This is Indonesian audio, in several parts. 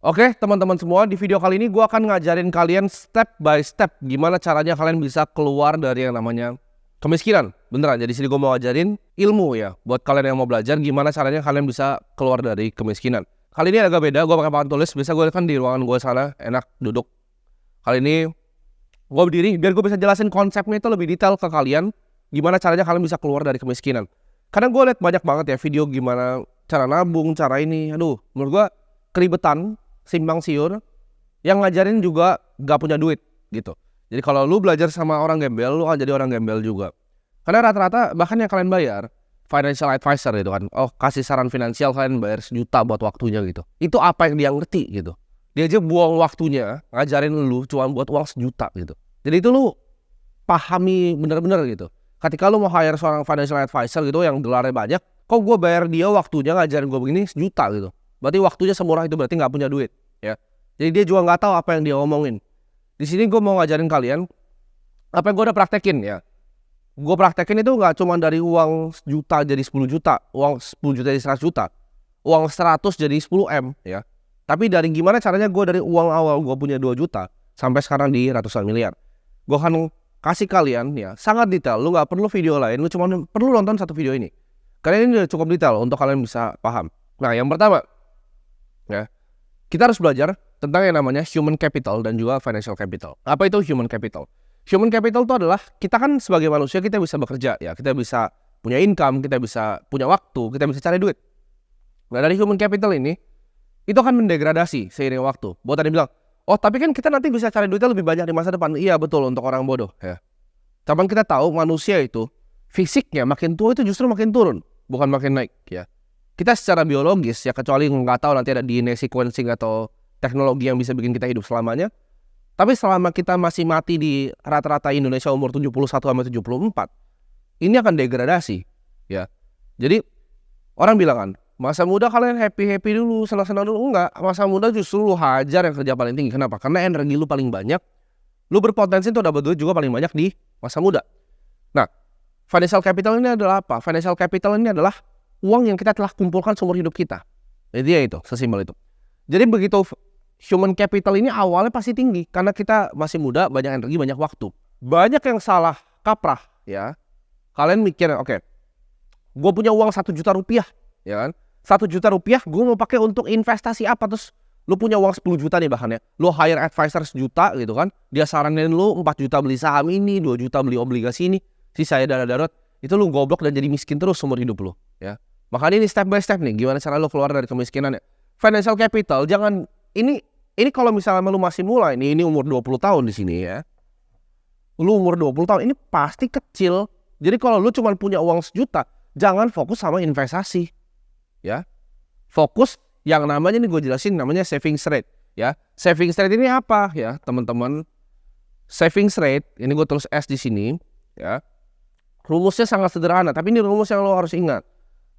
Oke, teman-teman semua, di video kali ini gue akan ngajarin kalian step by step gimana caranya kalian bisa keluar dari yang namanya kemiskinan. Beneran, jadi sini gue mau ngajarin ilmu ya, buat kalian yang mau belajar gimana caranya kalian bisa keluar dari kemiskinan. Kali ini agak beda, gue pakai papan tulis, biasa gue kan di ruangan gue sana, enak duduk. Kali ini gue berdiri, biar gue bisa jelasin konsepnya itu lebih detail ke kalian, gimana caranya kalian bisa keluar dari kemiskinan. Karena gue liat banyak banget ya video gimana cara nabung, cara ini, aduh, menurut gue keribetan, simpang siur, yang ngajarin juga gak punya duit gitu. Jadi kalau lu belajar sama orang gembel, lu akan jadi orang gembel juga. Karena rata-rata bahkan yang kalian bayar financial advisor gitu kan, oh kasih saran finansial kalian bayar 1 juta buat waktunya gitu. Itu apa yang dia ngerti gitu. Dia aja buang waktunya ngajarin lu cuma buat uang 1 juta gitu. Jadi itu lu pahami bener-bener gitu. Ketika lu mau hire seorang financial advisor gitu yang gelarnya banyak, kok gue bayar dia waktunya ngajarin gue begini 1 juta gitu. Berarti waktunya semurah itu, berarti nggak punya duit ya. Jadi dia juga nggak tahu apa yang dia omongin. Di sini gue mau ngajarin kalian apa yang gue udah praktekin ya. Gue praktekin itu nggak cuma dari uang 1 juta jadi 10 juta, uang 10 juta jadi 100 juta, uang 100 jadi 10 M ya. Tapi dari gimana caranya gue dari uang awal gue punya 2 juta sampai sekarang di ratusan miliar. Gue akan kasih kalian ya sangat detail. Lu nggak perlu video lain, lu cuma perlu nonton satu video ini. Karena ini udah cukup detail untuk kalian bisa paham. Nah yang pertama ya, kita harus belajar tentang yang namanya human capital dan juga financial capital. Apa itu human capital? Human capital itu adalah kita kan sebagai manusia kita bisa bekerja ya, kita bisa punya income, kita bisa punya waktu, kita bisa cari duit. Nah dari human capital ini itu akan mendegradasi seiring waktu. Buat tadi bilang, oh tapi kan kita nanti bisa cari duitnya lebih banyak di masa depan. Iya betul, untuk orang bodoh ya. Tapi kita tahu manusia itu fisiknya makin tua itu justru makin turun, bukan makin naik ya. Kita secara biologis ya, kecuali nggak tahu nanti ada DNA sequencing atau teknologi yang bisa bikin kita hidup selamanya. Tapi selama kita masih mati di rata-rata Indonesia umur 71-74, ini akan degradasi ya. Jadi orang bilang kan, masa muda kalian happy-happy dulu, senang-senang dulu. Enggak, masa muda justru lu hajar yang kerja paling tinggi. Kenapa? Karena energi lu paling banyak, lu berpotensi untuk dapat duit juga paling banyak di masa muda. Nah, financial capital ini adalah apa? Financial capital ini adalah uang yang kita telah kumpulkan seumur hidup kita. Jadi ya itu, sesimpel itu. Jadi begitu human capital ini awalnya pasti tinggi karena kita masih muda, banyak energi, banyak waktu. Banyak yang salah kaprah ya. Kalian mikir, oke, gue punya uang 1 juta rupiah, ya kan? 1 juta rupiah gue mau pakai untuk investasi apa? Terus lu punya uang 10 juta nih bahkan ya. Lu hire advisor 1 juta gitu kan. Dia saranin lu 4 juta beli saham ini, 2 juta beli obligasi ini. Sisanya dana darurat. Itu lu goblok dan jadi miskin terus seumur hidup lu ya. Makanya ini step by step nih, gimana cara lo keluar dari kemiskinan ya. Financial capital, jangan, ini kalau misalnya lo masih mulai nih, ini umur 20 tahun di sini ya. Lo umur 20 tahun, ini pasti kecil. Jadi kalau lo cuma punya uang 1 juta, jangan fokus sama investasi. Ya. Fokus yang namanya, ini gue jelasin, namanya savings rate. Ya. Savings rate ini apa ya teman-teman? Savings rate, ini gue tulis S di sini. Ya. Rumusnya sangat sederhana, tapi ini rumus yang lo harus ingat.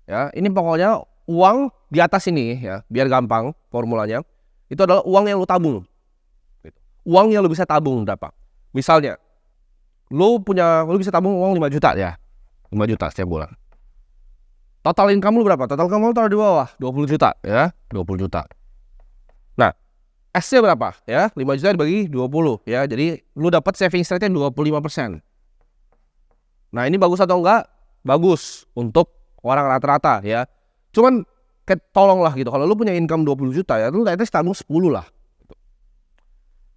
Ya, ini pokoknya uang di atas ini ya, biar gampang formulanya. Itu adalah uang yang lu tabung. Uang yang lu bisa tabung berapa? Misalnya, lu bisa tabung uang 5 juta ya. 5 juta setiap bulan. Total income lu berapa? Total income lu taruh di bawah, 20 juta ya, 20 juta. Nah, S-nya berapa ya? 5 juta dibagi 20 ya. Jadi lu dapat savings rate-nya 25%. Nah, ini bagus atau enggak? Bagus untuk orang rata-rata ya. Cuman tolonglah gitu, kalau lu punya income 20 juta ya, lu at least tabung 10 lah.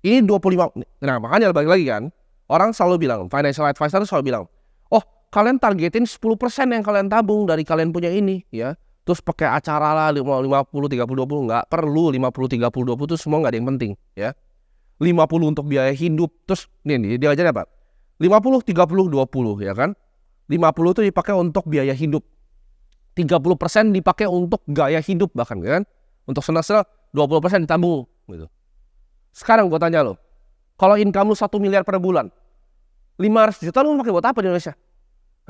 Ini 25. Nah makanya balik lagi kan, orang selalu bilang, financial advisor selalu bilang, oh kalian targetin 10% yang kalian tabung dari kalian punya ini ya. Terus pakai acara lah 50, 30, 20. Nggak perlu 50, 30, 20 itu semua nggak ada yang penting ya. 50 untuk biaya hidup. Terus nih dia aja apa? 50, 30, 20 ya kan. 50 itu dipakai untuk biaya hidup, 30% dipakai untuk gaya hidup bahkan kan. Untuk senang-senang 20% ditabung gitu. Sekarang gue tanya lo, kalau income lu 1 miliar per bulan, 500 juta lu pakai buat apa di Indonesia?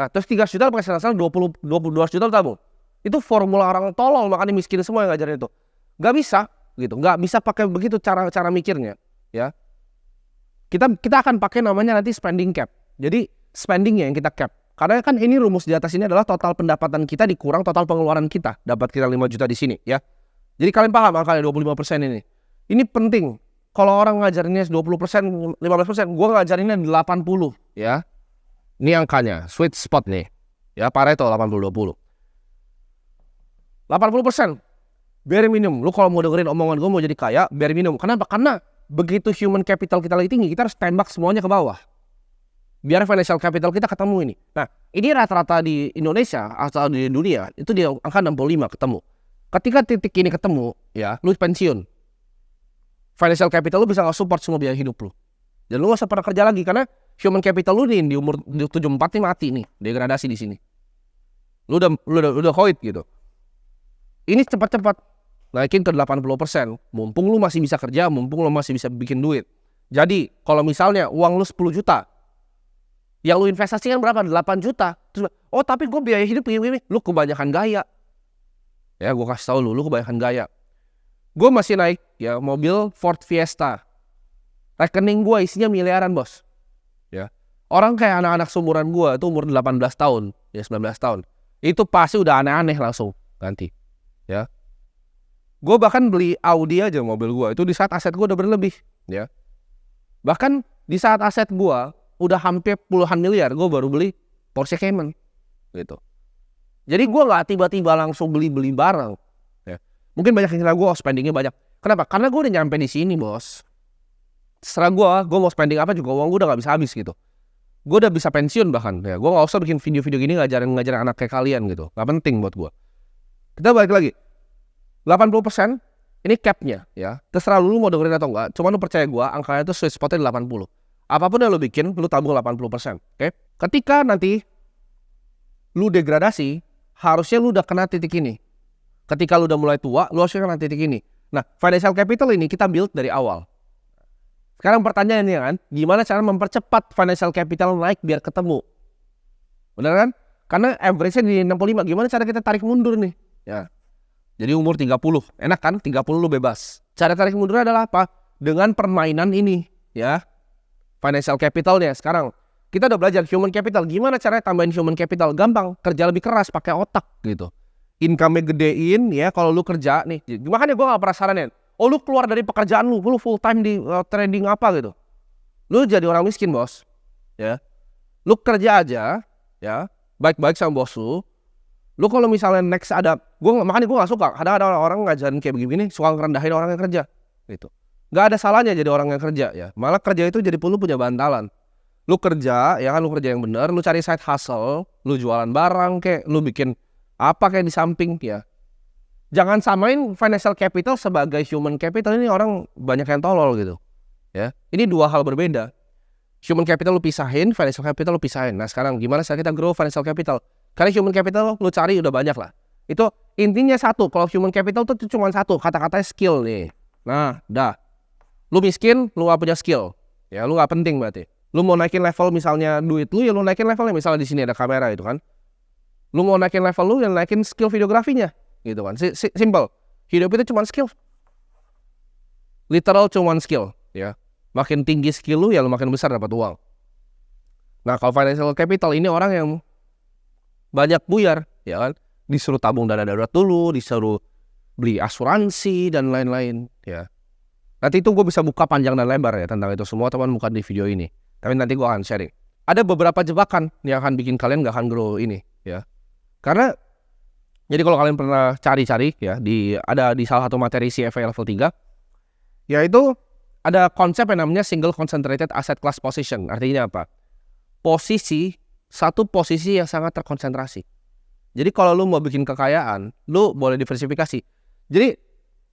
Nah terus 3 juta pakai senang-senang, 22 juta lu tabung. Itu formula orang tolol, makanya miskin semua yang ngajarin itu. Gak bisa gitu, gak bisa pakai begitu cara mikirnya ya. Kita akan pakai namanya nanti spending cap. Jadi spendingnya yang kita cap. Karena kan ini rumus di atas ini adalah total pendapatan kita dikurang total pengeluaran kita. Dapat kita 5 juta di sini ya. Jadi kalian paham angkanya 25% ini. Ini penting. Kalau orang ngajarinnya 20%, 15%, gue ngajarinnya 80 ya. Ini angkanya, sweet spot nih. Ya, Pareto 80-20. 80%. Bare minimum. Lu kalau mau dengerin omongan gue mau jadi kaya, bare minimum. Kenapa? Karena begitu human capital kita lagi tinggi, kita harus tembak semuanya ke bawah. Biar financial capital kita ketemu ini. Nah, ini rata-rata di Indonesia atau di dunia, itu di angka 65 ketemu. Ketika titik ini ketemu, ya, lu pensiun. Financial capital lu bisa nge-support semua biaya hidup lu. Dan lu gak usah pernah kerja lagi karena human capital lu nih di umur 74 nih mati nih, degradasi di sini. Lu udah koit gitu. Ini cepat-cepat naikin ke 80%. Mumpung lu masih bisa kerja, mumpung lu masih bisa bikin duit. Jadi, kalau misalnya uang lu 10 juta, yang lu investasikan berapa? 8 juta. Terus, oh tapi gue biaya hidup ini, lu kebanyakan gaya. Ya, gue kasih tau lu kebanyakan gaya. Gue masih naik ya mobil Ford Fiesta. Rekening gue isinya miliaran, bos. Ya. Orang kayak anak-anak seumuran gue itu umur 18 tahun, ya 19 tahun. Itu pasti udah aneh-aneh langsung ganti. Ya. Gue bahkan beli Audi aja mobil gue itu di saat aset gue udah berlebih, ya. Bahkan di saat aset gue udah hampir puluhan miliar, gue baru beli Porsche Cayman gitu. Jadi gue nggak tiba-tiba langsung beli barang. Ya. Mungkin banyak yang kira gue spendingnya banyak. Kenapa? Karena gue udah nyampe di sini, bos. Setelah gue mau spending apa juga uang gue udah nggak bisa habis gitu. Gue udah bisa pensiun bahkan. Ya, gue nggak usah bikin video-video gini ngajarin anak kayak kalian gitu. Nggak penting buat gue. Kita balik lagi. 80% ini capnya ya. Terserah lu mau dengerin atau enggak. Cuma lu percaya gue, angkanya itu sweet spotnya 80. Apapun yang lu bikin, lu tabung 80%. Oke? Ketika nanti lu degradasi, harusnya lu udah kena titik ini. Ketika lu udah mulai tua, lu harusnya kena titik ini. Nah, financial capital ini kita build dari awal. Sekarang pertanyaannya kan, gimana cara mempercepat financial capital naik biar ketemu? Benar kan? Karena average-nya di 65. Gimana cara kita tarik mundur nih? Ya. Jadi umur 30. Enak kan? 30 lu bebas. Cara tarik mundur adalah apa? Dengan permainan ini, ya. Financial capitalnya sekarang. Kita udah belajar human capital. Gimana caranya tambahin human capital? Gampang. Kerja lebih keras, pakai otak gitu. Income-nya gedein ya kalau lu kerja nih. Makanya gue gak pernah saranin. Oh lu keluar dari pekerjaan lu full time di trading apa gitu. Lu jadi orang miskin, bos. Ya. Lu kerja aja, ya. Baik-baik sama bos lu. Lu kalau misalnya next ada, makanya gue gak suka. Ada orang ngajarin kayak begini, suka ngerendahin orang yang kerja. Gitu. Gak ada salahnya jadi orang yang kerja ya. Malah kerja itu jadi lu punya bantalan. Lu kerja, ya kan lu kerja yang bener. Lu cari side hustle. Lu jualan barang kayak, lu bikin apa kayak di samping ya. Jangan samain financial capital sebagai human capital. Ini orang banyak yang tolol gitu. Ya, ini dua hal berbeda. Human capital lu pisahin, financial capital lu pisahin. Nah sekarang gimana cara kita grow financial capital? Karena human capital lu cari udah banyak lah. Itu intinya satu. Kalau human capital itu cuma satu. Kata-katanya skill nih. Nah dah. Lu miskin, lu gak punya skill. Ya lu gak penting berarti. Lu mau naikin level misalnya duit lu, ya lu naikin levelnya. Misalnya di sini ada kamera itu kan. Lu mau naikin level lu, ya naikin skill videografinya. Gitu kan. Simple. Hidup itu cuma skill. Literal cuma skill. Ya. Makin tinggi skill lu, ya lu makin besar dapat uang. Nah kalau financial capital ini orang yang banyak buyar. Ya kan. Disuruh tabung dana darurat dulu. Disuruh beli asuransi dan lain-lain. Ya. Nanti itu gue bisa buka panjang dan lebar ya tentang itu semua, teman, bukan di video ini. Tapi nanti gue akan sharing. Ada beberapa jebakan yang akan bikin kalian gak akan grow ini ya. Karena jadi kalau kalian pernah cari-cari ya ada di salah satu materi CFA level 3, yaitu ada konsep yang namanya single concentrated asset class position. Artinya apa? Satu posisi yang sangat terkonsentrasi. Jadi kalau lu mau bikin kekayaan, lu boleh diversifikasi. Jadi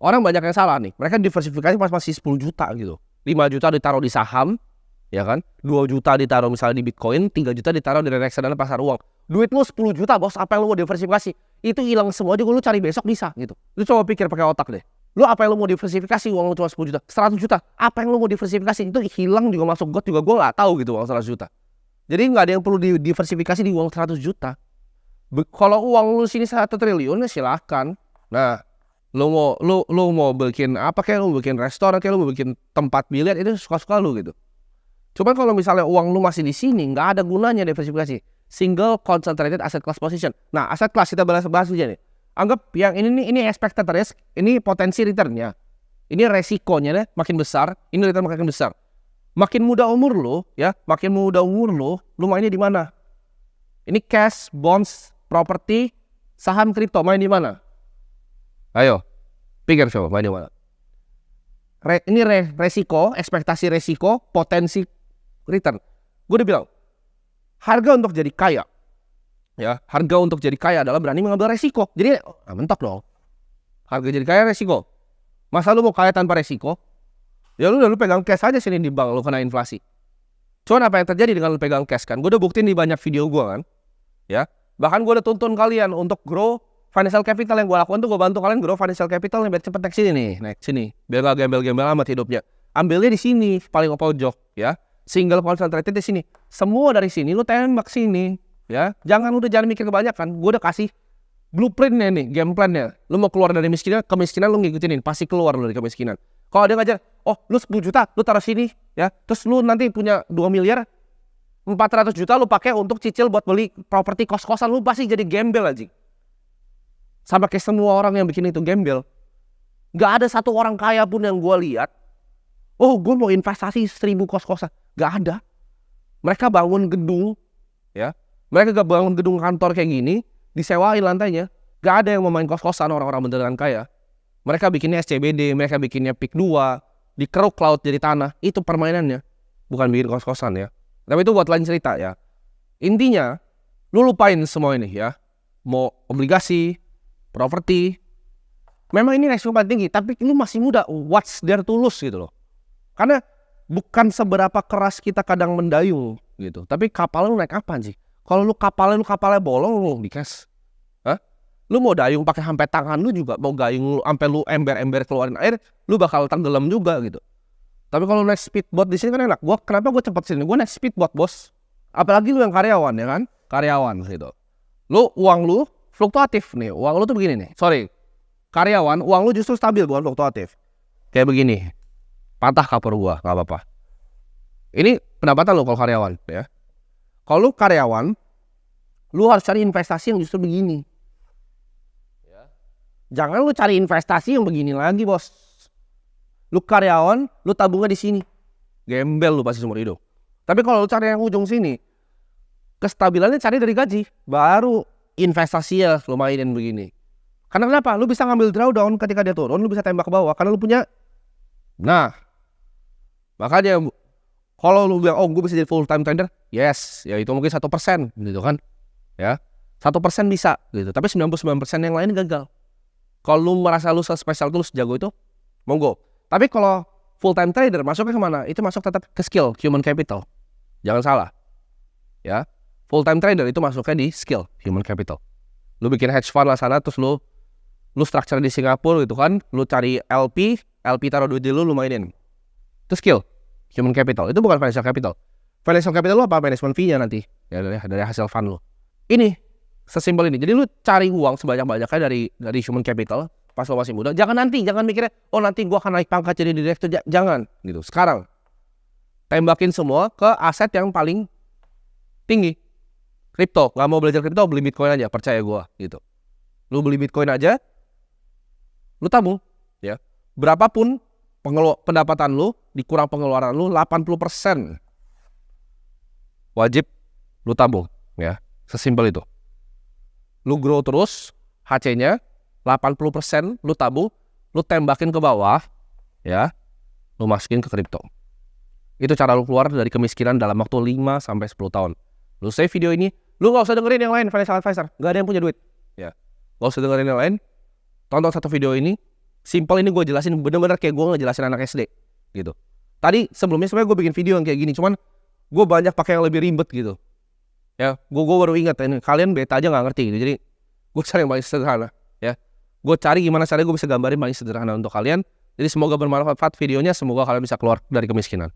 orang banyak yang salah nih. Mereka diversifikasi pas masih 10 juta gitu. 5 juta ditaruh di saham, ya kan? 2 juta ditaruh misalnya di Bitcoin, 3 juta ditaruh di reksadana pasar uang. Duit lu 10 juta, bos. Apa yang lu mau diversifikasi? Itu hilang semua juga, lu cari besok bisa gitu. Lu coba pikir pakai otak deh. Lu apa yang lu mau diversifikasi uang lu cuma 10 juta, 100 juta. Apa yang lu mau diversifikasi? Itu hilang juga masuk got juga gue gak tahu gitu uang 100 juta. Jadi gak ada yang perlu diversifikasi di uang 100 juta. Kalau uang lu sini 1 triliun ya silahkan. Nah, lu mau bikin apa kayak lu mau bikin restoran kayak lu mau bikin tempat biliar, itu suka-suka lu gitu. Cuman kalau misalnya uang lu masih di sini, nggak ada gunanya diversifikasi. Single concentrated asset class position. Nah, aset class kita bahas aja nih. Anggap yang ini expected risk, ini potensi returnnya. Ini resikonya deh makin besar, ini return makin besar. Makin muda umur lo, ya, makin muda umur lo mainnya di mana? Ini cash, bonds, properti, saham, kripto, main di mana? Ayo, pikir coba, main di mana? Ini resiko, ekspektasi resiko, potensi return. Gue udah bilang, harga untuk jadi kaya, ya, harga untuk jadi kaya adalah berani mengambil resiko. Jadi, mentok dong. Harga jadi kaya resiko. Masa lu mau kaya tanpa resiko? Ya lu pegang cash aja sini di bank, lu kena inflasi. Cuman apa yang terjadi dengan lu pegang cash kan? Gue udah buktiin di banyak video gue kan, ya. Bahkan gue udah tuntun kalian untuk grow financial capital. Yang gue lakukan tuh gue bantu kalian grow financial capital biar cepet naik sini nih, naik sini. Biar gak gembel-gembel amat hidupnya. Ambilnya di sini, paling pojok, ya. Single concentrated di sini. Semua dari sini lu tembak sini, ya. Jangan mikir kebanyakan. Gue udah kasih blueprintnya nih, game plannya. Lu mau keluar dari kemiskinan lu ngikutin, pasti keluar lu dari kemiskinan. Kalau dia ngajar, oh lu 10 juta, lu taruh sini, ya. Terus lu nanti punya 2 miliar, 400 juta lu pakai untuk cicil buat beli properti kos-kosan, lu pasti jadi gembel aja. Sama kayak semua orang yang bikin itu gembel. Gak ada satu orang kaya pun yang gue lihat, oh gue mau investasi 1000 kos-kosan. Gak ada. Mereka bangun gedung, ya. Mereka gak bangun gedung kantor kayak gini, disewain lantainya. Gak ada yang mau main kos-kosan orang-orang beneran kaya. Mereka bikinnya SCBD, mereka bikinnya PIK 2, dikeruk laut jadi tanah. Itu permainannya. Bukan bikin kos-kosan ya. Tapi itu buat lain cerita ya. Intinya, lu lupain semua ini ya. Mau obligasi, properti. Memang ini resiko paling tinggi, tapi lu masih muda. What's there to lose gitu loh. Karena bukan seberapa keras kita kadang mendayung gitu. Tapi kapal lu naik apaan sih? Kalau lu kapalnya bolong lu di cash. Hah? Lu mau dayung pakai sampai tangan lu juga, mau gayung lu sampai lu ember-ember keluarin air, lu bakal tenggelam juga gitu. Tapi kalau naik speedboat di sini kan enak. Kenapa gue cepet sini? Gue naik speedboat, bos. Apalagi lu yang karyawan ya kan? Karyawan gitu. Uang lu fluktuatif nih. Uang lu tuh begini nih. Sorry. Karyawan, uang lu justru stabil bukan fluktuatif. Kayak begini. Patah kapur gua, nggak apa-apa. Ini pendapatan lu kalau karyawan ya. Kalau lu karyawan, lu harus cari investasi yang justru begini. Ya. Jangan lu cari investasi yang begini lagi, bos. Lu karyawan, lu tabungnya di sini. Gembel lu pasti seumur hidup. Tapi kalau lu cari yang ujung sini, kestabilannya cari dari gaji. Baru investasi ya lu mainin begini. Karena kenapa? Lu bisa ngambil drawdown ketika dia turun, lu bisa tembak ke bawah. Karena lu punya. Nah, makanya kalau lu bilang, oh gue bisa jadi full time trader, yes, ya itu mungkin 1% gitu kan, ya 1% bisa gitu, tapi 99% yang lain gagal. Kalau lu merasa lu spesial itu, lu sejago itu, monggo. Tapi kalau full time trader masuknya kemana? Itu masuk tetap ke skill, human capital, jangan salah, ya full time trader itu masuknya di skill, human capital. Lu bikin hedge fund lah sana, terus lu structure di Singapura gitu kan, lu cari LP taruh duit di lu mainin, itu skill. Human capital, itu bukan financial capital. Financial capital lu apa? Management fee-nya nanti ya, dari hasil fund lu. Ini sesimpel ini. Jadi lu cari uang sebanyak-banyaknya dari human capital pas lu masih muda. Jangan mikirnya, oh nanti gua akan naik pangkat jadi direktur. Jangan gitu. Sekarang tembakin semua ke aset yang paling tinggi. Kripto. Gak mau belajar kripto, beli Bitcoin aja, percaya gua gitu. Lu beli Bitcoin aja, lu tabung ya. Berapapun pendapatan lu dikurang pengeluaran lu, 80% wajib lu tabung ya. Sesimpel itu. Lu grow terus HC-nya 80% lu tabung, lu tembakin ke bawah ya. Lu masukin ke kripto. Itu cara lu keluar dari kemiskinan dalam waktu 5 sampai 10 tahun. Lu save video ini, lu enggak usah dengerin yang lain financial advisor, enggak ada yang punya duit ya. Enggak usah dengerin yang lain. Tonton satu video ini. Simple, ini gue jelasin bener-bener kayak gue ngejelasin anak SD gitu. Tadi sebelumnya sebenarnya gue bikin video yang kayak gini, cuman gue banyak pakai yang lebih ribet gitu. Ya, gue baru ingat ini, kalian beta aja nggak ngerti gitu. Jadi gue cari yang paling sederhana ya. Gue cari gimana caranya gue bisa gambarin paling sederhana untuk kalian. Jadi semoga bermanfaat videonya, semoga kalian bisa keluar dari kemiskinan.